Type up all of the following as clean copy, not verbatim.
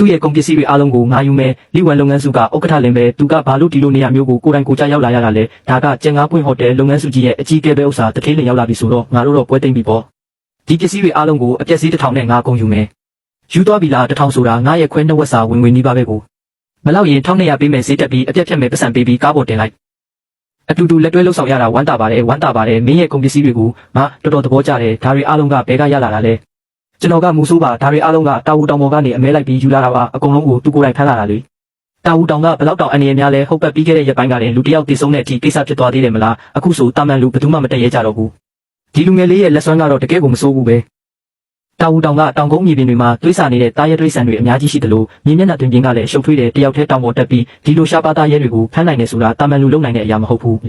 သူ့ရဲ့ကုန်ပစ္စည်းတွေအားလုံးကိုငါယူမယ်လိဝန်လုပ်ငန်းစုကဥက္ကဋ္ဌလင်ပဲသူကဘာလို့ဒီလိုနေရာမျိုးကိုကိုယ်တိုင်ကိုကြရောက်လာရတာလဲဒါကကျန်ငါးပွင့်ဟိုတယ်လုပ်ငန်းစုကြီးရဲ့အကြီးအကဲပဲဥစ္စာတထေးလင်ရောက်လာပြီဆိုတော့ငါတို့တော့ပွဲသိမ့်ပြီပေါ့ဒီပစ္စည်းတွေအားလုံးကိုအပြက်စီး1000နဲ့ငါကုန်ယူမယ်ယူသွားပြီလား1000ဆိုတာငါရဲ့ခွဲနှစ်ဝက်စာဝင်နီးပါပဲကိုမလောက်ရင်1200ပေးမယ်ဈေးတက်ပြီးအပြက်ဖြတ်မယ်ပတ်စံပေးပြီးကားပေါ်တင်လိုက်အတူတူလက်တွဲလှုပ်ဆောင်ရတာဝမ်းတာပါတယ်မင်းရဲ့ကုန်ပစ္စည်းတွေကိုငါတော်တော်သဘောကျတယ်ဒါတွေအားလုံးကဘဲကရလာတာလဲကျွန်တော်ကမူဆိုးပါဒါတွေအားလုံးကတာဝူတောင်ပေါ်ကနေအမဲလိုက်ပြီးယူလာတာပါအကုန်လုံးကိုသူကိုယ်တိုင်ဖမ်းလာတာလေတာဝူတောင်ကဘလောက်တောင်အနေအများလဲဟုတ်ပတ်ပြီးခဲ့တဲ့ရက်ပိုင်းကလည်းလူတယောက်တည်ဆုံးတဲ့အထိကိစ္စဖြစ်သွားသေးတယ်မလားအခုဆိုတာမန်လူဘယ်သူမှမတည့်ရဲကြတော့ဘူးဒီလူငယ်လေးရဲ့လက်စွမ်းကတော့တကယ်ကိုမဆိုးဘူးပဲတာဝူတောင်ကတောင်ကုန်းမြေပြင်တွေမှာတွေးဆနေတဲ့တားရဲတွေးဆန်တွေအများကြီးရှိတယ်လို့မြင်းမျက်နှာတွင်ပြင်းကလည်းရှုပ်ထွေးတဲ့တယောက်တည်းတောင်ပေါ်တက်ပြီးဒီလိုရှားပါးသားရဲတွေကိုဖမ်းနိုင်နေဆိုတာတာမန်လူလုံနိုင်တဲ့အရာမဟုတ်ဘူး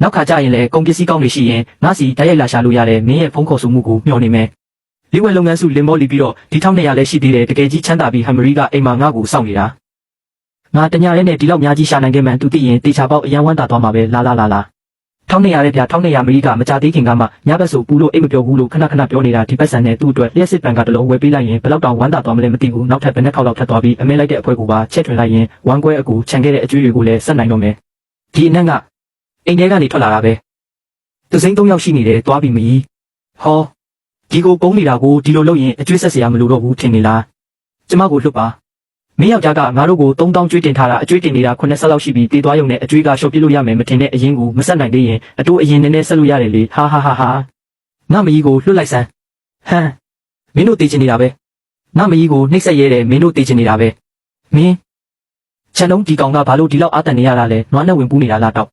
နောက်ခါကျရင်လည်းကုန်ပစ္စည်းကောင်းတွေရှိရင်ငါစီတိုက်ရိုက်လာရှာလို့ရတယ်မင်းရဲ့ဖုန်းခေါ်ဆိုမှုကိုမျှော်နေမယ်လိဝဲလုပ်ငန်းစုလင်မောလီပြီးတော့ဒီ1200လည်းရှိသေးတယ်တကယ်ကြီးချမ်းသာပြီးဟမ်မရီကအိမ်မှာငါ့ကိုစောင့်နေတာငါတညာရဲနဲ့ဒီလောက်များကြီးရှာနိုင်ခဲ့မှန်သူသိရင်တေချာပေါက်အရန်ဝမ်းသာသွားမှာပဲလာ1200ရဲ့ဗျာ1200မရီကမကြသေးခင်ကမှညဘက်ဆိုပူလို့အိမ်မပြောဘူးလို့ခဏပြောနေတာဒီပတ်စံနဲ့သူ့အတွက်လျှက်စစ်ပန်ကတလုံးဝယ်ပေးလိုက်ရင်ဘယ်လောက်တောင်ဝမ်းသာသွားမလဲမသိဘူးနောက်ထပ်ဘယ်နှစ်ခေါက်လောက်ထပ်သွားပြီးအမဲလိုက်တဲ့အဖွဲကိုပါချက်ထွင်လိုက်ရင်ဝမ်းကွဲအကူခြံခဲ့တဲ့အကျွေးတွေကိုလည်းဆက်နိုင်တော့မယ်ဒီအနက်ကအိမ်ထဲကနေထွက်လာတာပဲသူစိမ့်3ယောက်ရှိနေတယ်သွားပြီမကြီးဟောဒီကိုကုန်းနေတာကိုဒီလိုလုပ်ရင်အကျွေးဆက်เสียမလို့တော့ဘူးထင်နေလားကျမကိုလွတ်ပါမင်းယောက်ျားကငါတို့ကို3000ကျွေးတင်ထားတာအကျွေးတင်နေတာ90လောက်ရှိပြီတေးသွားရုံနဲ့အကျွေးကရှော့ပြလို့ရမယ်မထင်တဲ့အရင်ကိုမဆက်နိုင်သေးရင်အတိုးအရင်နဲ့ဆက်လို့ရတယ်လေဟာငါမကြီးကိုလွတ်လိုက်စမ်းဟမ်မင်းတို့တေးချင်နေတာပဲငါမကြီးကိုနှိပ်ဆက်ရဲတယ်မင်းတို့တေးချင်နေတာပဲမင်းခြံလုံးဒီကောင်ကဘာလို့ဒီလောက်အာတန်နေရတာလဲနွားနဲ့ဝင်ပူးနေတာလားတော့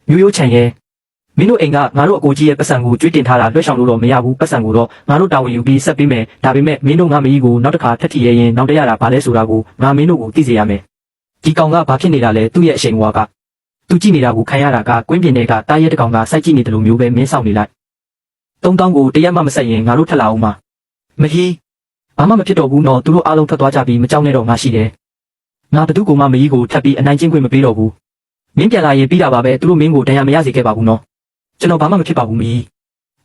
မျိုးရိုးခြံရဲမင်းတို့အိမ်ကငါတို့အကိုကြီးရဲ့ပတ်စံကိုကျွေးတင်ထားတာလွှဲချောင်လို့တော့မရဘူးပတ်စံကိုတော့ငါတို့တာဝန်ယူပြီးဆက်ပေးမယ်ဒါပေမဲ့မင်းတို့ငါမကြီးကိုနောက်တစ်ခါထပ်ထီရဲရင်နောက်တရတာဘာလဲဆိုတာကိုငါမင်းတို့ကိုသိစေရမယ်ဒီကောင်ကဘာဖြစ်နေတာလဲသူ့ရဲ့အရှိန်ဝါကသူကြည့်နေတာကိုခံရတာကကွင်းပြင်တွေကတားရဲတကောင်ကစိုက်ကြည့်နေတယ်လို့မျိုးပဲမင်းဆောင်နေလိုက်3000ကိုတရက်မှမဆက်ရင်ငါတို့ထက်လာအောင်မကြီးဘာမှမဖြစ်တော့ဘူးနော်သူတို့အားလုံးထွက်သွားကြပြီးမကြောက်နဲ့တော့ငါရှိတယ်ငါဘသူ့ကိုမှမကြီးကိုထပ်ပြီးအနိုင်ကျင့်ခွင့်မပေးတော့ဘူးမင်းပြန်လာရင်ပြီးတာပါပဲသူတို့မင်းကိုတရားမရစေခဲ့ပါဘူးနော်ကျွန်တော်ဘာမှမဖြစ်ပါဘူးမကြီး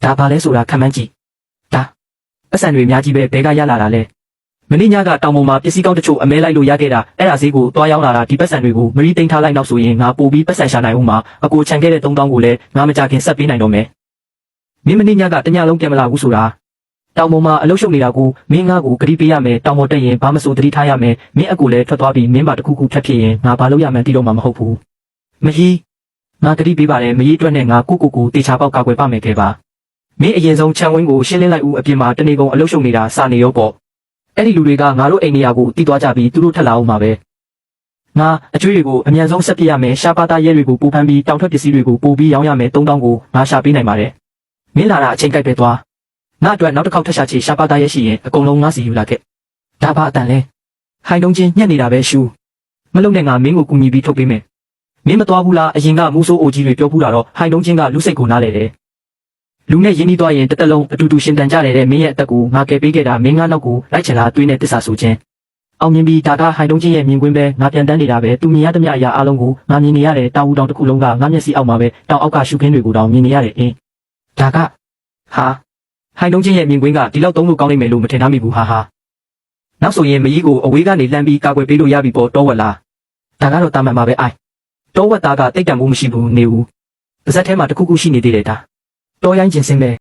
ဒါဘာလဲဆိုတာခံမှန်းကြည့်ဒါအဆန်တွေအများကြီးပဲဘဲကရလာတာလဲမင်းညကတောင်ပေါ်မှာပစ္စည်းကောင်းတချို့အမဲလိုက်လို့ရခဲ့တာအဲ့ဒါဈေးကိုတွားရောက်လာတာဒီပတ်စံတွေကိုမရီးသိမ်းထားလိုက်နောက်ဆိုရင်ငါပို့ပြီးပတ်စံရှာနိုင်ဦးမှာအကိုခြံခဲ့တဲ့3000ကိုလည်းငါမကြခင်ဆက်ပေးနိုင်တော့မယ်မင်းမင်းညကတညလုံးပြန်မလာဘူးဆိုတာတောင်ပေါ်မှာအလုပ်ရှုပ်နေတာကိုမင်းငါ့ကိုဂရီးပေးရမယ်တောင်ပေါ်တက်ရင်ဘာမဆိုသတိထားရမယ်မင်းအကိုလည်းထွက်သွားပြီးမင်းပါတခုခုထပ်ဖြစ်ရင်ငါဘာလုပ်ရမှန်းသိတော့မှာမဟုတ်ဘူးမကြီးငါဂရီးပေးပါတယ်မကြီးအတွက်နဲ့ငါကိုတေချာပေါက်ကာကွယ်ပါမယ်ခဲ့ပါမင်းအရင်ဆုံးခြံဝင်းကိုရှင်းလင်းလိုက်ဦးအပြင်မှာတနေကုန်အလုပ်ရှုပ်နေတာစာနေရောပေါ့အဲ့ဒီလူတွေကငါတို့အိမ်နေရာကိုတီးသွားကြပြီးသူတို့ထက်လာအောင်မှာပဲငါအကျွေးတွေကိုအမြန်ဆုံးဆက်ပြရမယ်ရှားပါးသားရဲတွေကိုပို့ဖမ်းပြီးတောင်ထွက်ပစ္စည်းတွေကိုပို့ပြီးရောင်းရမယ်3000ကိုငါရှာပေးနိုင်ပါတယ်မင်းလာတာအချိန်ကြိုက်ပဲသွားငါအတွက်နောက်တစ်ခေါက်ထပ်ရှာချေရှားပါးသားရဲရှိရင်အကုန်လုံးငါစီယူလာခဲ့ဒါပါအတန်လဲဟိုင်တုံးချင်းညက်နေတာပဲရှူမလုံနဲ့ငါမင်းကိုကူညီပြီးထုတ်ပေးမယ်မင်းမသွားဘူးလားအရင်ကမူဆိုးအိုကြီးတွေပြောဘူးတာတော့ဟိုင်တုံးချင်းကလူစိတ်ကိုနားလေတယ်လူနဲ့ရင်းနှီးသွားရင်တစ်သက်လုံးအတူတူရှင်တန်ကြတယ်တဲ့မင်းရဲ့အသက်ကိုငါကယ်ပေးခဲ့တာမင်းငါနောက်ကိုလိုက်ချင်လားတွေးနဲ့တစ္ဆာဆိုခြင်းအောင်မြင်ပြီးဒါကဟိုင်တုံးချင်းရဲ့မြင်ကွင်းပဲငါပြန်တန်းနေတာပဲသူမြင်ရသမျှအရာအလုံးကိုငါမြင်နေရတယ်တောင်ဦးတောင်တစ်ခုလုံးကငါမျက်စိအောက်မှာပဲတောင်အောက်ကရှုခင်းတွေကိုတောင်မြင်နေရတယ်အင်းဒါကဟာဟိုင်တုံးချင်းရဲ့မြင်ကွင်းကဒီလောက်သုံးလို့ကောင်းနိုင်မယ်လို့မထင်ထားမိဘူးဟာနောက်ဆိုရင်မကြီးကိုအဝေးကနေလှမ်းပြီးကာကွယ်ပေးလို့ရပြီပေါ့တောဝက်လားဒါကတော့တာမန်ပါပဲအိုင်တောဝက်သားကတိတ်တံမှုမရှိဘူးနေဦးပါဇက်ထဲမှာတခုခုရှိနေသေးတယ်ဒါတောရိုင်းကျင်စင်းပဲ